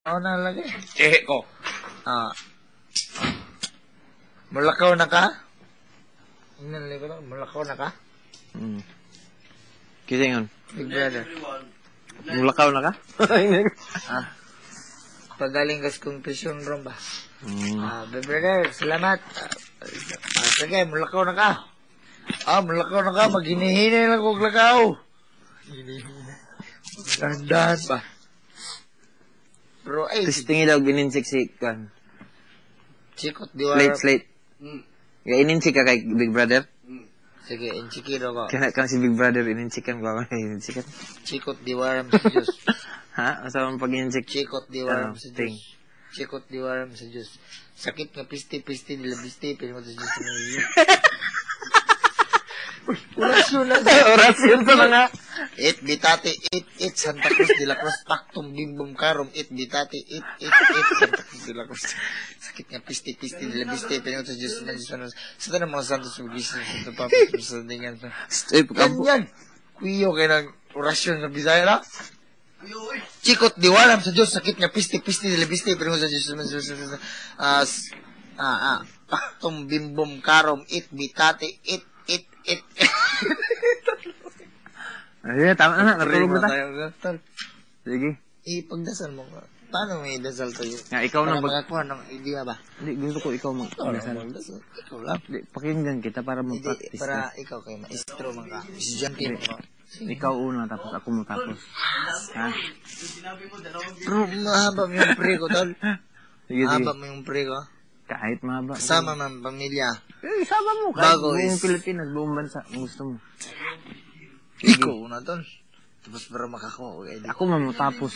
Ako na lagi. Ko. Mulakaw na ka? Inalay ko lang, mulakaw na ka? Kasi yun. Big brother. Mulakaw na ka? Pagaling kas confession room ba? Big brother, salamat. Sige, mulakaw na ka. Mulakaw na ka. Maghinihinay lang kong lakaw. Dandan ba? Bro, ay. Testingin daw, gininsik si Kwan. Chikot diwara. Slate. Ininsik ka kay Big Brother? Sige, inchikiro ko. Kaya si Big Brother, ininsikan ko ako. Ininsikan. Chikot diwaram sa Diyos. Ha? Asa mong pag-ininsik? Chikot diwaram sa Diyos. Chikot diwaram sa Diyos. Sakit nga pisti-pisti nila pisti, pero mo sa Diyos na yun. Orasyon na. Orasyon sa mga. It bitate, it Santa Cruz de la Cruz, pactum bimbum carum, it bitate, it Santa Cruz de la Cruz. Sakit nga pisti-pisti nila pisti, pero mo sa Diyos na Diyos na. Sa tanang mga santos mag-isip sa papa, sa dingan sa. Ganyan. Kuyo kayo ng orasyon sa Bisaya na. Chikot diwalam sa Diyos, sakit nga pisti-pisti nila pisti, pero mo sa Diyos na Diyos na. Pactum bimbum carum, it bitate, it. Ay, tama na. Natulog na tayo. Sige. Ipagdasal mo ka. Paano may dasal tayo? Nga, ikaw na magakuha ng idea ba? Hindi, gusto ko ikaw magdasal. Ikaw lang. Pakinggan kita para mag-practice. Hindi, para ikaw kayo maestro man ka. Estudyante mo. Ikaw una, tapos ako mo tapos. Ha? Bro, mahaba mo yung pre ko, tol. Sige. Mahaba mo yung pre ko. Kahit mahaba. Kasama man pamilya. Sama mo. Kahit Bago buong Pilipinas, buong bansa. Ang gusto mo. Ikaw una, tol. Tapos para makakuha ko idea. Ako mamutapos.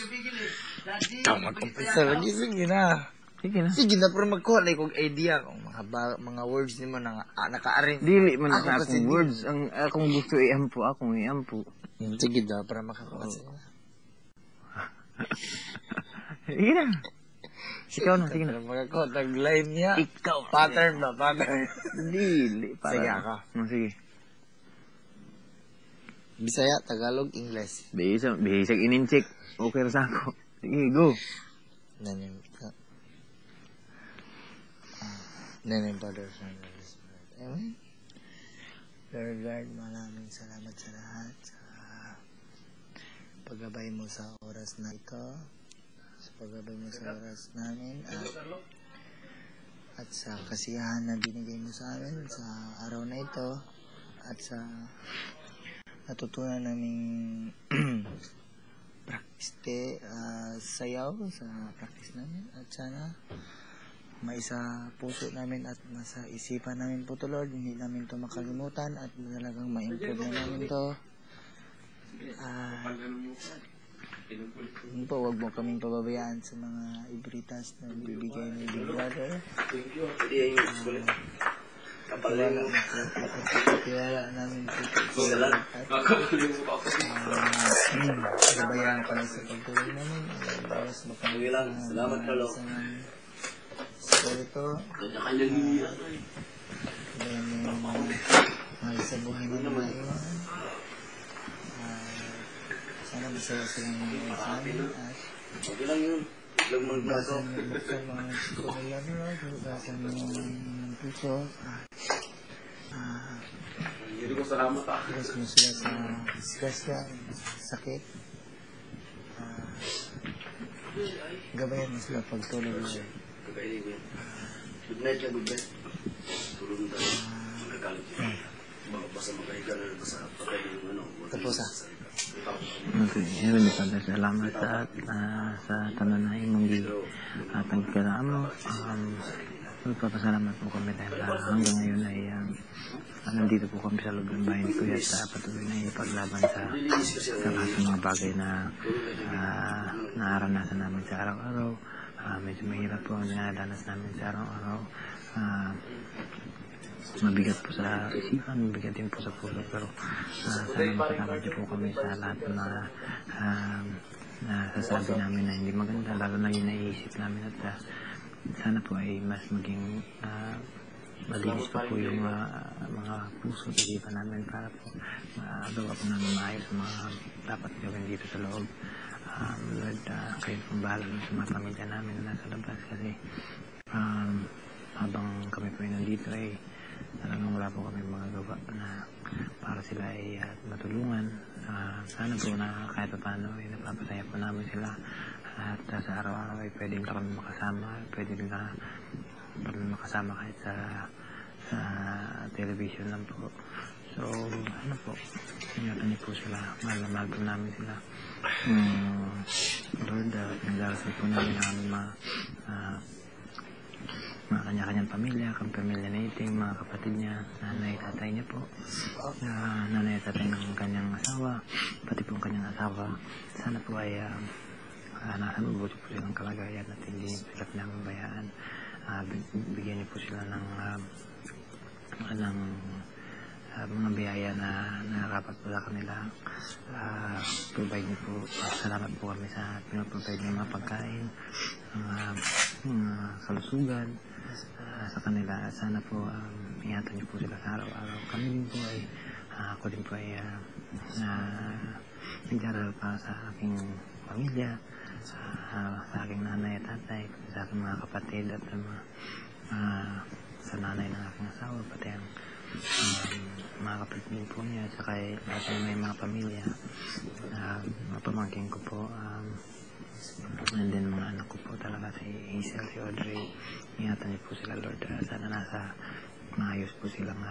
Ikaw mag-umpisa lagi. Sige na. Sige na, pero magkuha na ikong idea kung mga words ni mo na naka-arrange. Dili man sa akong words. Ang akong gusto iampo, akong iampo. Sige na, para makakuha siya. Sige na. Ikaw na, sige na. Makakuha, tag-line niya. Ikaw. Pattern ba? Pattern. Dili. Sige ako. Sige. Bisaya, Tagalog, English. Bisag ininchik. Okay ra sa ako. Sige, go. Nanim Father, Son, and Holy Spirit. Amen. Lord, maraming salamat sa lahat sa paggabay mo sa oras na ito, sa paggabay mo sa oras namin, at sa kasiyahan na binigay mo sa amin sa araw na ito, at sa natutunan naming practice sayaw sa practice namin, at sana maisa puso namin at masa isipan namin po to, Lord. Hindi namin to makalimutan at talagang ma-improve na namin to. Yun po, huwag mo kaming pababayaan sa mga ibritas na bibigay ni Big Brother. Tiwala namin po at gabayaan ka sa pagtulong namin. Salamat ka, Lord. Ito, mahal sa buhay na maiwan. Sana masaya silang mga sa amin at buksan mga siko nila nila, buksan mga puso buksan mo sila sa disgrasya, sakit, gabayan mo sila pagtulog nila. Good night lang, good night. Tulog na tayo. Magkakalit yun. Basta magkahiga na basta patay yung ano. Tapos Okay, Heavenly Father, salamat sa tanan na imong tagkaraan mo. Magpapasalamat po kami dahil hanggang ngayon ay nandito po kami sa loob ng bahay ni Kuya at patuloy na ipaglaban sa lahat ng mga bagay na naaranasan namin sa araw-araw. Medyo mahirap po ang dinadanas namin sa araw-araw. Mabigat po sa isipan, mabigat din po sa puso, pero sana makatawad niyo po kami sa lahat na sasabi namin na hindi maganda, lalo na yung naiisip namin, at sana po ay mas maging malinis pa po yung mga puso at isipan namin para po magawa po namin maayos ang mga dapat gawin dito sa loob. Lord, kayo pong bahala sa mga pamilya namin na nasa labas kasi habang kami po ay nandito ay talagang wala po kami mga gawa na para sila ay matulungan. Sana po na kahit paano ay napapasaya po namin sila at sa araw-araw ay pwede na kami makasama, pwede na kami makasama kahit sa television lang po. So, ano po, ingatan niyo po sila, mahal na mahal po namin sila. Lord, nagdarasal po namin ang mga kanya-kanyang pamilya, kang pamilya na iting, mga kapatid niya, nanay, tatay niya po, nanay at tatay ng kanyang asawa, pati po ang kanyang asawa. Sana po ay nasa mabuti po silang kalagayan at hindi niyo sila pinababayaan. Bigyan niyo po sila ng mga biyaya na narapat po sa kanila. Provide niyo po, salamat po kami sa pinaprovide niyo mga pagkain, mga kalusugan sa kanila. Sana po ingatan niyo po sila sa araw-araw. Kami din po ay ako din po ay nagdarasal para sa aking pamilya, sa aking nanay at tatay, sa aking mga kapatid at sa nanay ng aking asawa, pati ang mga kapatid din po niya, at saka may mga pamilya, mga pamangkin ko po, and then mga anak ko po talaga, si Hazel, si Audrey. Ingatan niyo po sila, Lord. Sana nasa maayos po silang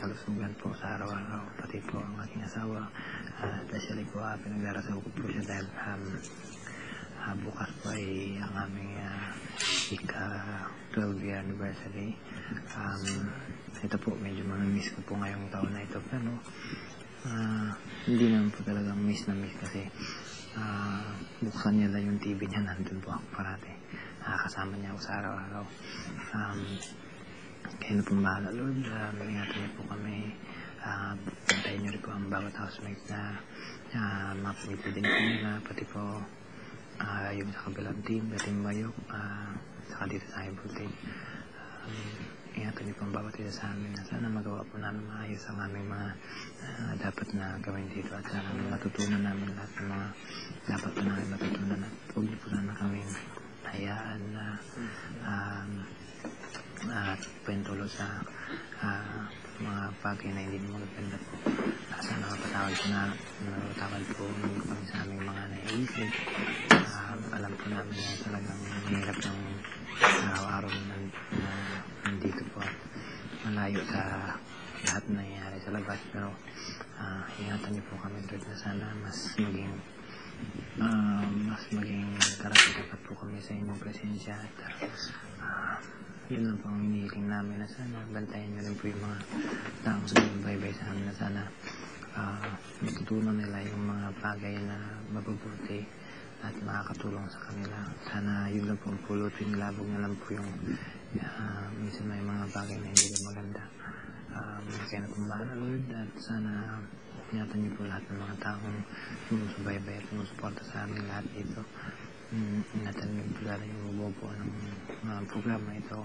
kalusugan po sa araw-araw, pati po ang aking asawa. Especially po pinagdarasal ko po siya dahil bukas po ay ang aming ika-12 year anniversary. Ito po, medyo miss ko po ngayong taon na ito, pero hindi naman po talagang miss na miss kasi buksan niya lang yung TV niya, nandun po ako parati, kasama niya ako sa araw-araw. Kaya na pong bahala, Lord. Ingatan niyo po kami, pantayin niyo rin po ang bawat housemate na mapamito din po nila, pati po yung sa kabilang team, Team Bayok, saka dito sa High Voltage. Ingatan niyo po ang bawat isa sa amin na sana magawa po namin maayos ang aming mga dapat na gawin dito at sana matutunan namin lahat ng mga dapat na namin matutunan at huwag niyo po sana kaming hayaan na at pentulo sa mga bagay na hindi magaganda po. Sana mapatawad po kami sa aming mga naiisip. Alam po namin na talagang mahirap ng araw-araw na nandito po at malayo sa lahat na nangyayari sa labas, pero ingatan niyo po kami, Lord, na sana mas maging karapat-dapat po kami sa inyong presensya at yun lang po ang hinihiling namin, na sana bantayan nyo rin po yung mga taong sumubaybay sa amin, na sana matutunan nila yung mga bagay na mabubuti at makakatulong sa kanila. Sana yun lang po ang pulutin, labog na lang po yung minsan may mga bagay na hindi na maganda. Kaya na pong bahala, Lord, at sana ingatan niyo po lahat ng mga taong sumusubaybay at sumusuporta sa amin lahat dito. Ingatan niyo po lalo yung bubuo ng programa ito,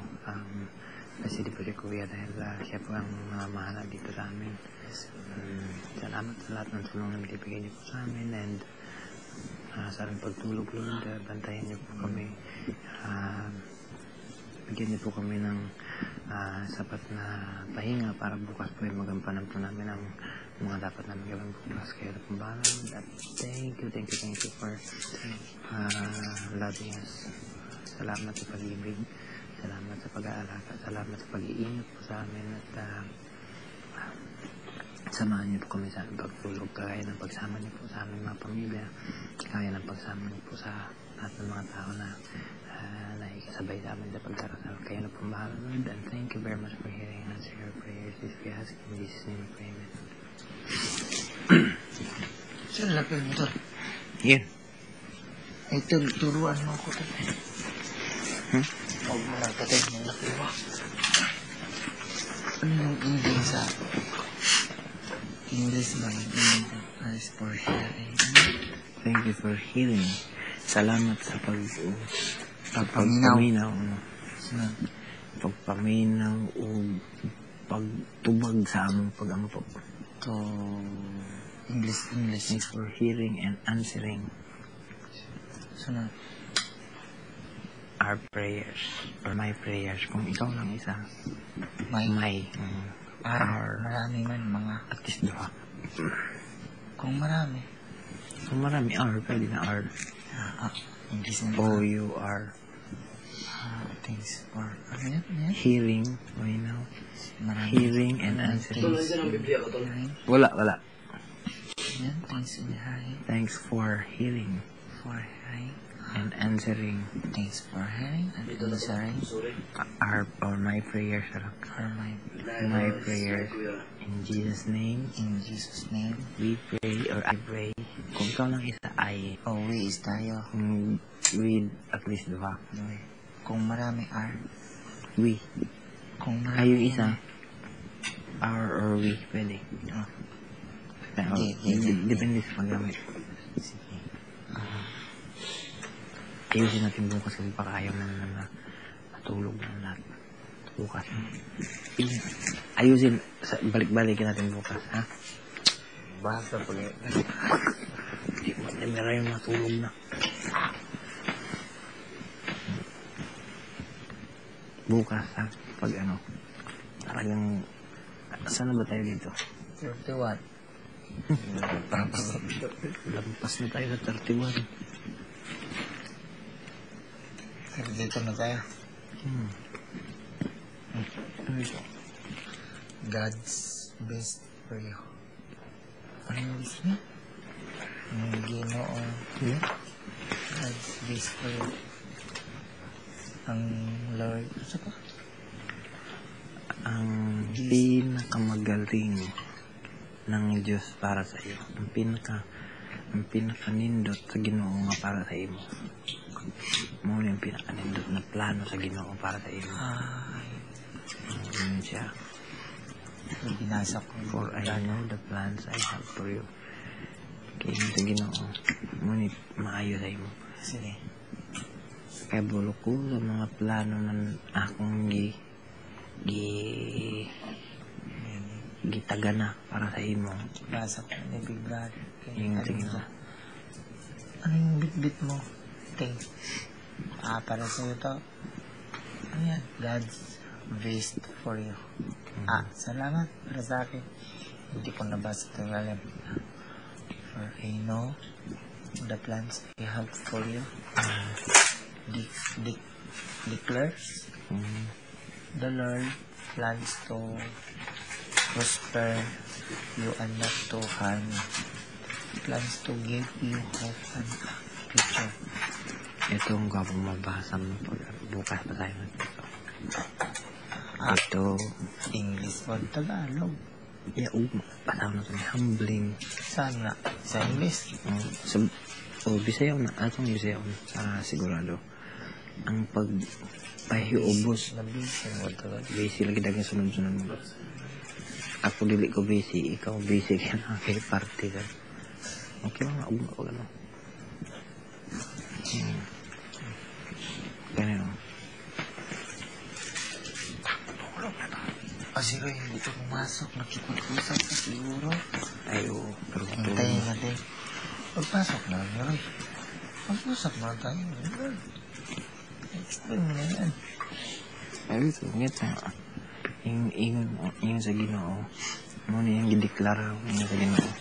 kasi di po si Kuya dahil siya po ang mahala dito sa amin. Salamat sa lahat ng tulong na binibigay niyo po sa amin, and sa aming pagtulog, Lord, bantayan niyo po kami, bigyan niyo po kami ng sapat na pahinga para bukas po ay magampanan po namin ang mga dapat namin gawin bukas. Kaya na pong bahala, at thank you for loving us. Salamat sa pag-ibig, salamat sa pag-aalaga, salamat sa pag-iingat po sa amin, at samahan niyo po kami sa aming pagtulog, kaya ng pagsama niyo po sa aming mga pamilya, kaya ng pagsama niyo po sa lahat ng mga tao na nakikasabay sa amin sa pagdarasal. Kaya na po mahal, Lord, and thank you very much for hearing and answering our prayers. This we ask in Jesus' name, amen. Saan lapin mo ito? Yan. Ito, turuan mo ako ito. Huwag mo lang tatay ng lapin mo. Ano yung English sa English ba? As for hearing. Thank you for hearing. Salamat sa pagpaminaw. Pagpaminaw o pagtubag sa among pag-ampo. To English. Thanks for hearing and answering Sunod. our prayers or my prayers. Kung ikaw lang isa, May. our Marami man mga. at least duha. Kung marami. Kung marami pwede na R. English na. O-U-R. Thanks for, ano yan? Hearing, Marami. hearing and Tol, answering. nandiyan ang Biblia ko, Tol. Wala. Yan, thanks in high. Thanks for hearing For high. and answering Thanks for hearing and Dito na, Tol. answering. Sorry. our or my prayers. For My prayers. In Jesus' name, in Jesus' name. we pray or I pray. Kung ikaw lang isa, I. Always tayo. Kung with at least duha. Kung marami are. We. Kung Ay, marami yung isa. Our or we. Pwede. Depende sa paggamit. Sige. Ayusin natin bukas kasi baka ayaw na matulog na lahat. Bukas. Ayusin. Balik-balikin natin bukas, ha? Basta pag Hindi mo meron yung matulog na. Bukas, ha? Pag talagang, saan na ba tayo dito? 31. Lampas na tayo sa 31. Pero dito na tayo. Ano ito? God's best for you. Ano yung wish niya? Ang Ginoo. God's best for you. Ang Lord. Ano pa? Ang pinakamagaling ng Diyos para sa iyo. Ang pinakanindot sa Ginoo nga para sa imo. Muna yung pinakanindot na plano sa Ginoo para sa imo. Yun siya. Binasa ko. For I know the plans I have for you. Kaya yun sa Ginoo. Ngunit maayo sa imo. Sige. Kaya bulo ko sa mga plano ng akong gitagana para sa imo. Basa ko. Nabigla. Yung sa Ginoo. Ano yung bit-bit mo? Ting. Para sa'yo to. Ano yan? God's best for you. Salamat para sa akin. Hindi ko nabasa ito alam. For I know the plans I have for you. Declares the Lord plans to prosper you and not to harm you. Plans to give you hope and a future. Ito ang gawang mabasa mo pag bukas pa tayo nandito. Ito, English o Tagalog. pasaw na ito may humbling. Saan nga? Sa English? Bisayaw na. Atong bisayaw na. Para sigurado. Ang pagpahiubos. Nabisi mo Tagalog. Busy lagi dagang sunod-sunod mo. Ako dili ko busy. Ikaw busy kaya nakakay party ka. Okay lang na. Ugma ko gano'n. Ganyan. Si Roy, hindi ko pumasok. Nakipag-usap na siguro. Ayo. Pero Hintayin natin. Pagpasok na, Roy. Pag-usap na tayo. Explain mo na yan. Ay, ito. Ngito. Ingon sa Ginoo. Muna yung gideklara ingon sa Ginoo.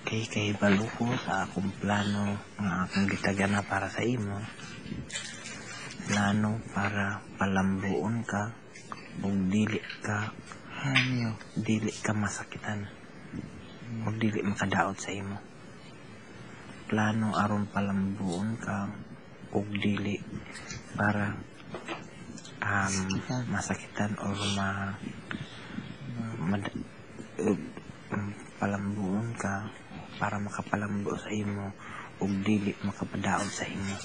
Kay balo ko sa akong plano nga akong gitagana para sa imo. Plano para palambuon ka o dili ka masakitan o dili makadaot sa imo. Plano aron palambuon ka o dili para masakitan o palambuon ka para makapalambo sa imo ug dili makapadaot sa imo.